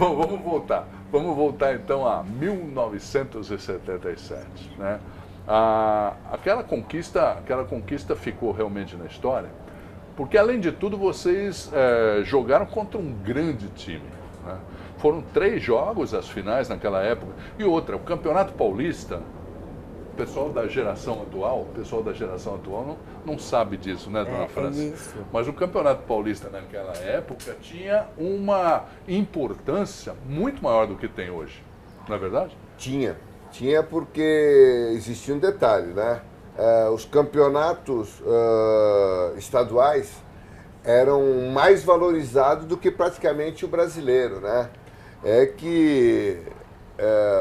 Bom, vamos voltar então a 1977, né? Aquela conquista ficou realmente na história, porque além de tudo vocês jogaram contra um grande time, né? Foram 3 jogos as finais naquela época, e outra, o Campeonato Paulista, o pessoal da geração atual não sabe disso, né, dona França? Isso. Mas o Campeonato Paulista naquela época tinha uma importância muito maior do que tem hoje, não é verdade? Tinha porque existia um detalhe, né? Os campeonatos estaduais eram mais valorizados do que praticamente o brasileiro, né? É que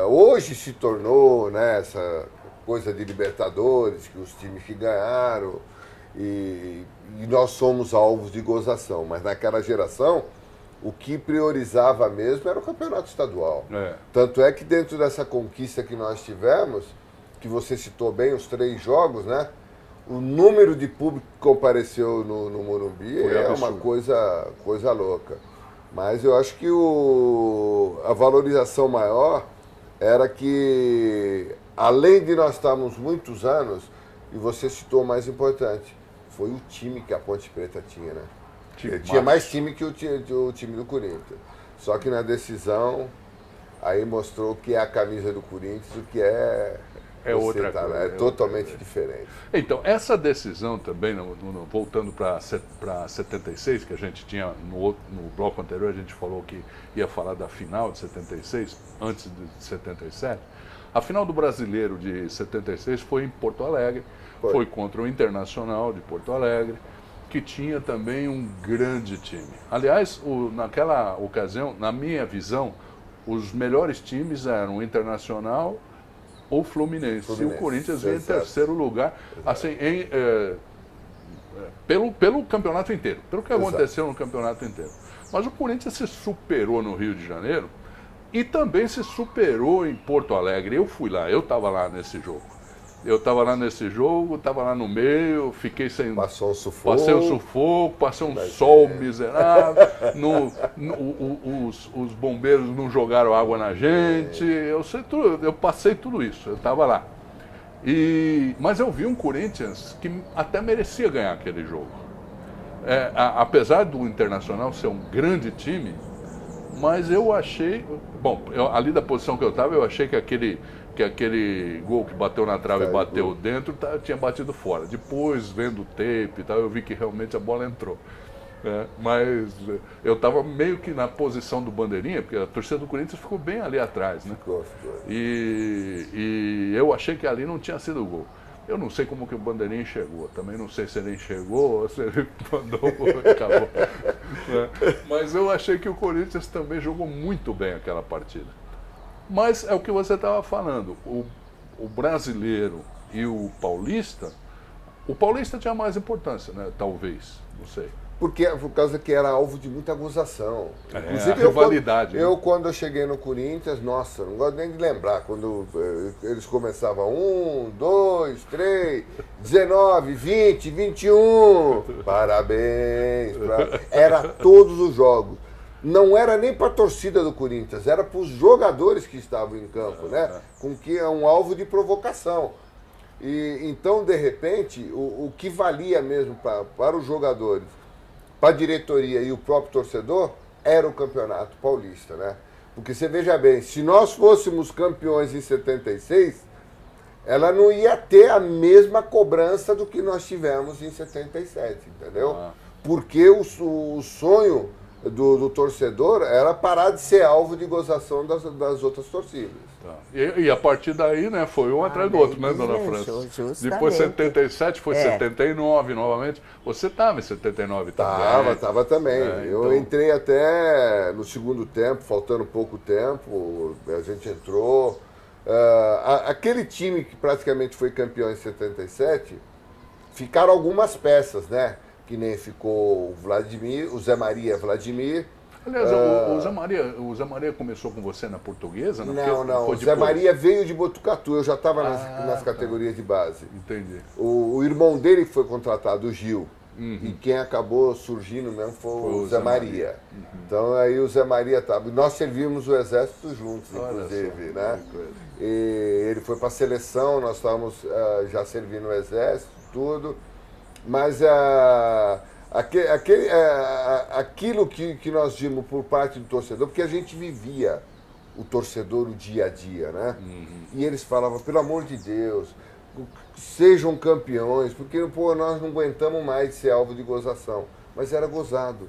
hoje se tornou, né, essa coisa de Libertadores, que os times que ganharam, e nós somos alvos de gozação, mas naquela geração o que priorizava mesmo era o campeonato estadual. Tanto é que dentro dessa conquista que nós tivemos, que você citou bem, os 3 jogos, né? O número de público que compareceu no Morumbi é uma coisa louca. Mas eu acho que a valorização maior era que, além de nós estarmos muitos anos, e você citou o mais importante, foi o time que a Ponte Preta tinha, né? Tinha mais time que o time do Corinthians. Só que na decisão, aí mostrou o que é a camisa do Corinthians, o que é outra coisa. É totalmente diferente. Então, essa decisão também, voltando para 76, que a gente tinha no bloco anterior, a gente falou que ia falar da final de 76, antes de 77. A final do Brasileiro de 76 foi em Porto Alegre, foi contra o Internacional de Porto Alegre, que tinha também um grande time. Aliás, naquela ocasião, na minha visão, os melhores times eram o Internacional ou Fluminense. E o Corinthians veio em terceiro lugar, assim, pelo campeonato inteiro, pelo que aconteceu no campeonato inteiro. Mas o Corinthians se superou no Rio de Janeiro e também se superou em Porto Alegre. Eu fui lá, eu estava lá nesse jogo. Estava lá no meio, fiquei sem... Passou um sufoco. Passei um sufoco, passei um sol miserável, os bombeiros não jogaram água na gente, eu passei tudo isso, eu estava lá. Mas eu vi um Corinthians que até merecia ganhar aquele jogo. Apesar do Internacional ser um grande time, mas eu achei... Bom, ali da posição que eu estava, eu achei que aquele gol que bateu na trave e bateu dentro tinha batido fora. Depois, vendo o tape e tal, eu vi que realmente a bola entrou. Mas eu estava meio que na posição do bandeirinha, porque a torcida do Corinthians ficou bem ali atrás, né? E eu achei que ali não tinha sido gol. Eu não sei como que o bandeirinha enxergou, também não sei se ele enxergou ou se ele mandou e acabou. Mas eu achei que o Corinthians também jogou muito bem aquela partida. Mas é o que você estava falando, o brasileiro e o paulista tinha mais importância, né? Talvez, não sei. Por causa que era alvo de muita gozação. Inclusive, a rivalidade. Quando eu cheguei no Corinthians, nossa, não gosto nem de lembrar, quando eles começavam 1, 2, 3, 19, 20, 21, parabéns. Era todos os jogos. Não era nem para a torcida do Corinthians, era para os jogadores que estavam em campo, né? Com que é um alvo de provocação. E então, de repente, o que valia mesmo para os jogadores, para a diretoria e o próprio torcedor, era o Campeonato Paulista, né? Porque você veja bem, se nós fôssemos campeões em 76, ela não ia ter a mesma cobrança do que nós tivemos em 77, entendeu? Porque o sonho do torcedor era parar de ser alvo de gozação das outras torcidas. E a partir daí, né, foi um atrás do outro, né, dona França? Depois 77, foi 79 novamente. Você estava em 79 também? Estava também. Eu entrei até no segundo tempo, faltando pouco tempo, a gente entrou. Aquele time que praticamente foi campeão em 77, ficaram algumas peças, né? Que nem ficou o Zé Maria Vladimir. Aliás, o Zé Maria começou com você na Portuguesa? Não. O Zé Maria veio de Botucatu, eu já estava nas categorias de base. Entendi. O irmão dele foi contratado, o Gil. e quem acabou surgindo mesmo foi o Zé Maria. Então aí o Zé Maria estava. Nós servíamos o Exército juntos, inclusive, né? E ele foi para a seleção, nós estávamos já servindo o Exército, tudo. Mas aquilo que nós vimos por parte do torcedor, porque a gente vivia o torcedor o dia a dia, né? E eles falavam, pelo amor de Deus, sejam campeões, porque pô, nós não aguentamos mais ser alvo de gozação. Mas era gozado.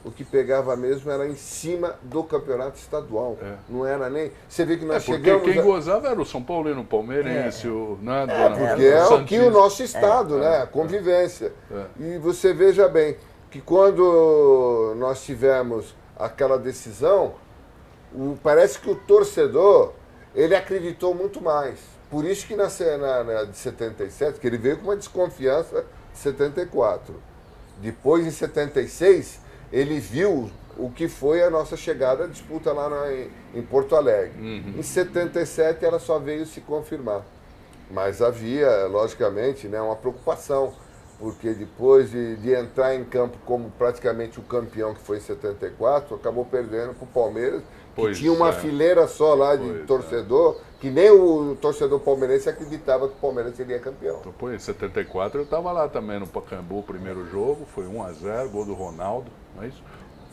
O que pegava mesmo era em cima do campeonato estadual. Não era nem... Você vê que nós chegamos... Quem gozava era o São Paulino, o palmeirense, o... Né, porque é o que o nosso estado, né? A convivência. E você veja bem que quando nós tivemos aquela decisão, parece que o torcedor, ele acreditou muito mais. Por isso que na de 77, que ele veio com uma desconfiança de 74. Depois, em 76, ele viu o que foi a nossa chegada à disputa lá em Porto Alegre. Em 77, ela só veio se confirmar. Mas havia, logicamente, né, uma preocupação, porque depois de entrar em campo como praticamente o campeão que foi em 74, acabou perdendo para o Palmeiras, que tinha uma fileira só lá de torcedor, que nem o torcedor palmeirense acreditava que o Palmeiras seria campeão. Então, pô, em 74 eu estava lá também no Pacaembu, o primeiro jogo, foi 1-0, gol do Ronaldo, não é isso?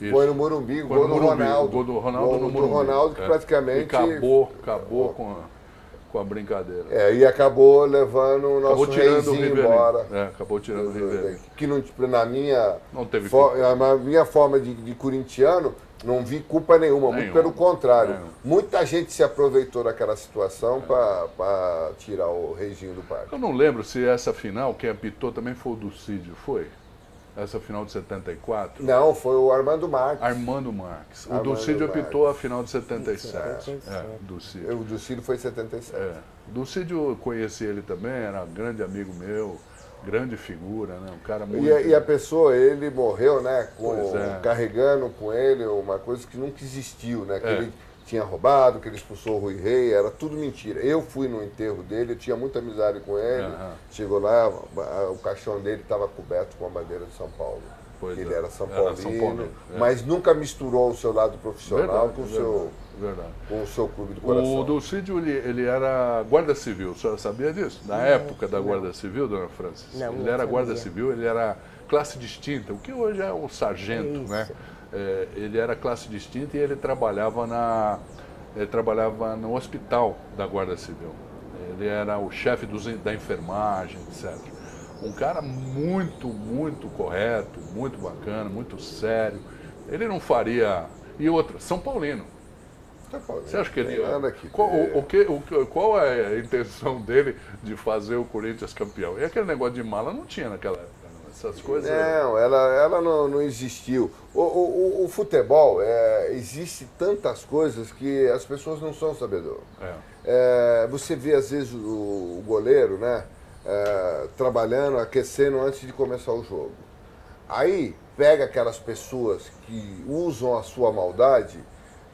Foi no Morumbi, gol do Ronaldo. Gol do Ronaldo no Morumbi. Ronaldo que praticamente... E acabou com a brincadeira. E acabou levando o nosso reizinho embora. Acabou tirando o Rivelino. Que na minha, não teve na minha forma de corintiano, não vi culpa nenhuma, muito pelo contrário. Muita gente se aproveitou daquela situação para tirar o reizinho do parque. Eu não lembro se essa final, quem apitou também foi o Ducídio, foi? Essa final de 74? Não, foi o Armando Marques. Armando Marques. O Ducídio apitou a final de 77. Ducídio. O Ducídio foi em 77. Ducídio, eu conheci ele também, era um grande amigo meu, grande figura, né? Um cara muito... E a pessoa, ele morreu, né? Carregando com ele uma coisa que nunca existiu, né? Que ele tinha roubado, que ele expulsou o Rui Rei, era tudo mentira. Eu fui no enterro dele, eu tinha muita amizade com ele. Chegou lá, o caixão dele estava coberto com a bandeira de São Paulo. Ele era São Paulino, mas nunca misturou o seu lado profissional com o seu clube do coração. O Ducídio, ele era guarda civil, a senhora sabia disso? Na época da guarda civil, dona Francis? Ele era guarda civil, ele era classe distinta, o que hoje é o sargento, né? Ele era classe distinta e ele trabalhava no hospital da Guarda Civil. Ele era o chefe da enfermagem, etc. Um cara muito, muito correto, muito bacana, muito sério. Ele não faria... E outra, São Paulino. Você acha que ele... Qual é a intenção dele de fazer o Corinthians campeão? E aquele negócio de mala não tinha naquela época. Essas coisas... Não, ela não existiu. O futebol, existe tantas coisas que as pessoas não são sabedoras. Você vê, às vezes, o goleiro, né, trabalhando, aquecendo antes de começar o jogo. Aí, pega aquelas pessoas que usam a sua maldade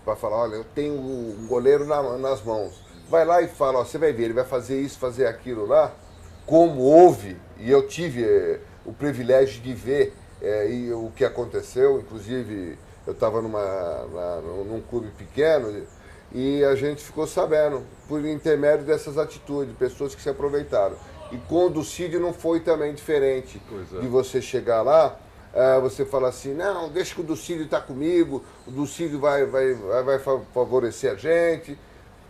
para falar, olha, eu tenho um goleiro nas mãos. Vai lá e fala, ó, você vai ver, ele vai fazer isso, fazer aquilo lá, como houve, e eu tive... o privilégio de ver o que aconteceu, inclusive eu estava num clube pequeno e a gente ficou sabendo, por intermédio dessas atitudes, pessoas que se aproveitaram. E com o Ducídio não foi também diferente, de você chegar lá, você fala assim, não, deixa que o Ducídio está comigo, o Ducídio vai favorecer a gente.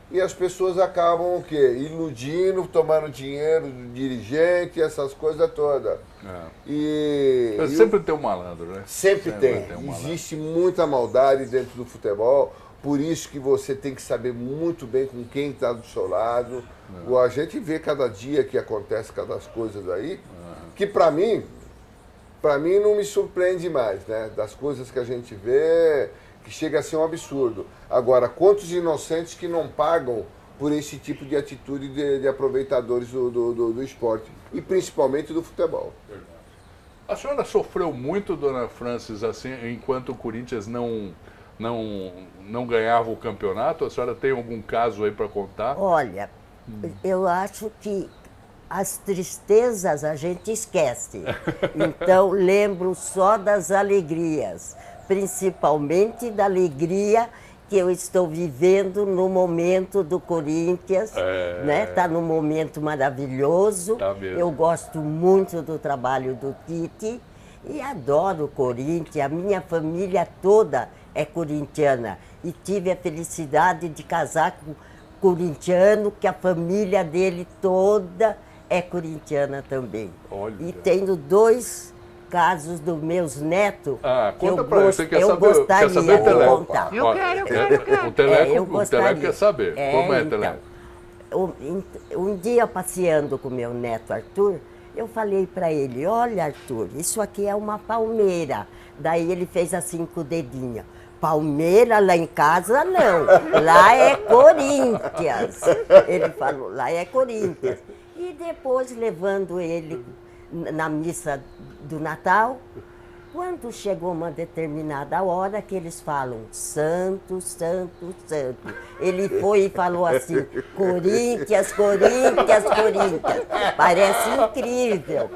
E as pessoas acabam o quê? Iludindo, tomando dinheiro do dirigente, essas coisas todas. Sempre tem um malandro, né? Sempre tem. Existe muita maldade dentro do futebol, por isso que você tem que saber muito bem com quem está do seu lado. A gente vê cada dia que acontece cada coisas aí, que para mim não me surpreende mais, né? Das coisas que a gente vê... que chega a ser um absurdo. Agora, quantos inocentes que não pagam por esse tipo de atitude de aproveitadores do esporte, e principalmente do futebol. A senhora sofreu muito, dona Francis, assim, enquanto o Corinthians não ganhava o campeonato? A senhora tem algum caso aí para contar? Olha, eu acho que as tristezas a gente esquece. Então, lembro só das alegrias, principalmente da alegria que eu estou vivendo no momento do Corinthians, né? Tá num momento maravilhoso. Tá mesmo. Eu gosto muito do trabalho do Tite e adoro o Corinthians. A minha família toda é corintiana e tive a felicidade de casar com um corintiano, que a família dele toda é corintiana também. Olha. E tenho 2 casos dos meus netos que conta eu, pra ele. Você quer eu saber, gostaria quer saber, de Teleco? contar. Eu quero. O Teleco, eu o gostaria. Teleco quer saber. Como é, Teleco? Um dia, passeando com meu neto Arthur, eu falei para ele, olha, Arthur, isso aqui é uma palmeira. Daí ele fez assim com o dedinho. Palmeira lá em casa, não. Lá é Corinthians. Ele falou, lá é Corinthians. E depois, levando ele na missa do Natal, quando chegou uma determinada hora que eles falam santo, santo, santo, ele foi e falou assim, Corinthians, Corinthians, Corinthians. Parece incrível.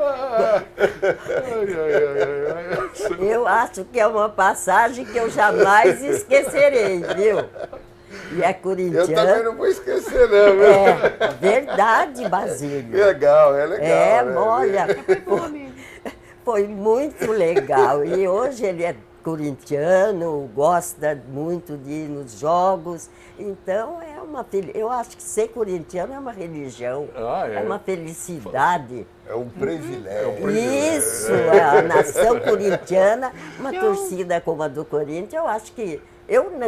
Eu acho que é uma passagem que eu jamais esquecerei, viu? E é corintiano. Eu também não vou esquecer, não, viu? É verdade, Basílio. Legal, é legal. né? Olha, foi muito legal. E hoje ele é corintiano, gosta muito de ir nos jogos. Então, eu acho que ser corintiano é uma religião, é uma felicidade. É um privilégio. Isso, a nação corintiana, uma torcida como a do Corinthians, eu acho que,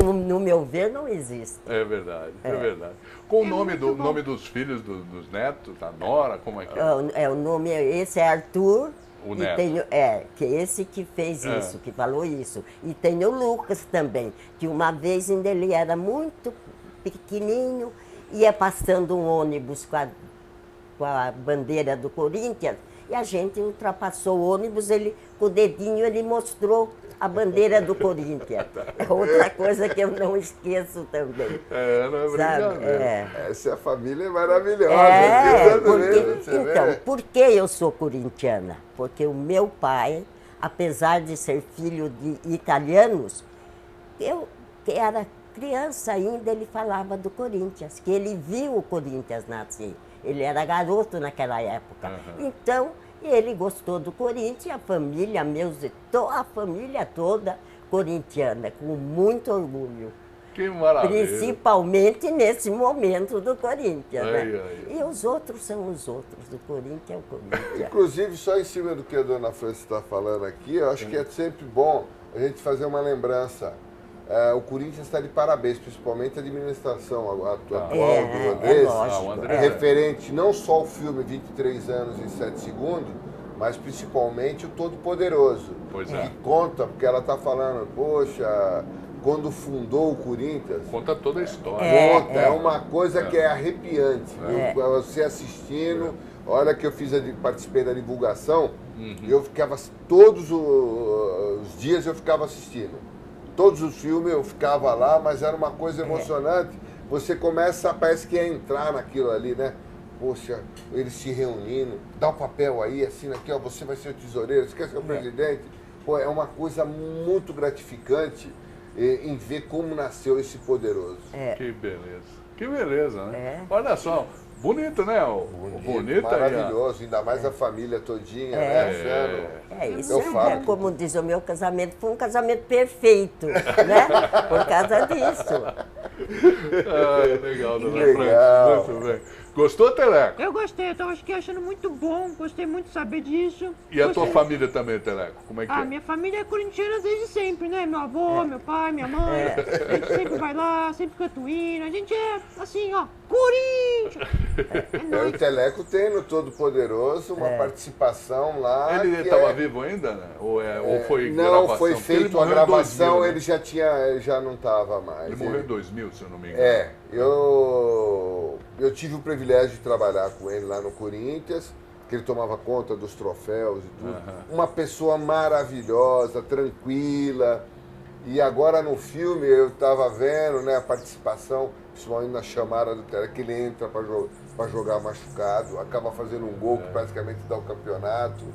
no meu ver, não existe. É verdade, é verdade. Com o nome dos filhos, dos netos, da Nora, como é que é? O nome, esse é Arthur. O e neto. que esse que fez isso, que falou isso. E tem o Lucas também, que uma vez ainda ele era muito pequenininho, ia passando um ônibus com a bandeira do Corinthians, e a gente ultrapassou o ônibus, com o dedinho ele mostrou a bandeira do Corinthians. É outra coisa que eu não esqueço também. Não é brincadeira. Essa família é maravilhosa. Por que eu sou corintiana? Porque o meu pai, apesar de ser filho de italianos, eu que era criança ainda, ele falava do Corinthians, que ele viu o Corinthians nascer. Ele era garoto naquela época. Então, ele gostou do Corinthians, a família, a família toda corintiana, com muito orgulho. Que maravilha. Principalmente nesse momento do Corinthians, né? E os outros são os outros, do Corinthians é o Corinthians. Inclusive, só em cima do que a dona França está falando aqui, eu acho que é sempre bom a gente fazer uma lembrança. O Corinthians está de parabéns, principalmente a administração atual do Andrés, referente não só ao filme 23 anos e 7 segundos, mas principalmente o Todo-Poderoso. Que conta, porque ela está falando, poxa, quando fundou o Corinthians... Conta toda a história. É uma coisa que é arrepiante. Você assistindo, hora que eu participei da divulgação, eu ficava, todos os dias eu ficava assistindo. Todos os filmes eu ficava lá, mas era uma coisa emocionante. Você começa, parece que a entrar naquilo ali, né? Poxa, eles se reunindo, dá o papel aí, assina aqui, ó, você vai ser o tesoureiro, você quer ser o presidente? Pô, é uma coisa muito gratificante em ver como nasceu esse poderoso. Que beleza, né? Olha só, bonito, né? Bonito, maravilhoso, ainda mais a família todinha, né? Isso como diz o meu casamento, foi um casamento perfeito, né? Por causa disso. Legal, dona França. Muito bem. Gostou, Teleco? Eu gostei, eu tava achando muito bom, gostei muito de saber disso. E a tua família também, Teleco? Como é que é? Minha família é corintiana desde sempre, né? Meu avô, meu pai, minha mãe. A gente sempre vai lá, sempre canta o hino. A gente é assim, ó, Corinthians! O Teleco tem no Todo-Poderoso uma participação lá. Ele estava vivo ainda, né? Ou foi não, gravação? Não, foi feito a gravação, 2000, ele já não estava mais. Ele morreu em 2000, se eu não me engano. Eu tive o privilégio de trabalhar com ele lá no Corinthians, que ele tomava conta dos troféus e tudo. Uma pessoa maravilhosa, tranquila. E agora no filme eu estava vendo, né, a participação, principalmente na chamada do Teleco, que ele entra para para jogar machucado, acaba fazendo um gol que praticamente dá o campeonato.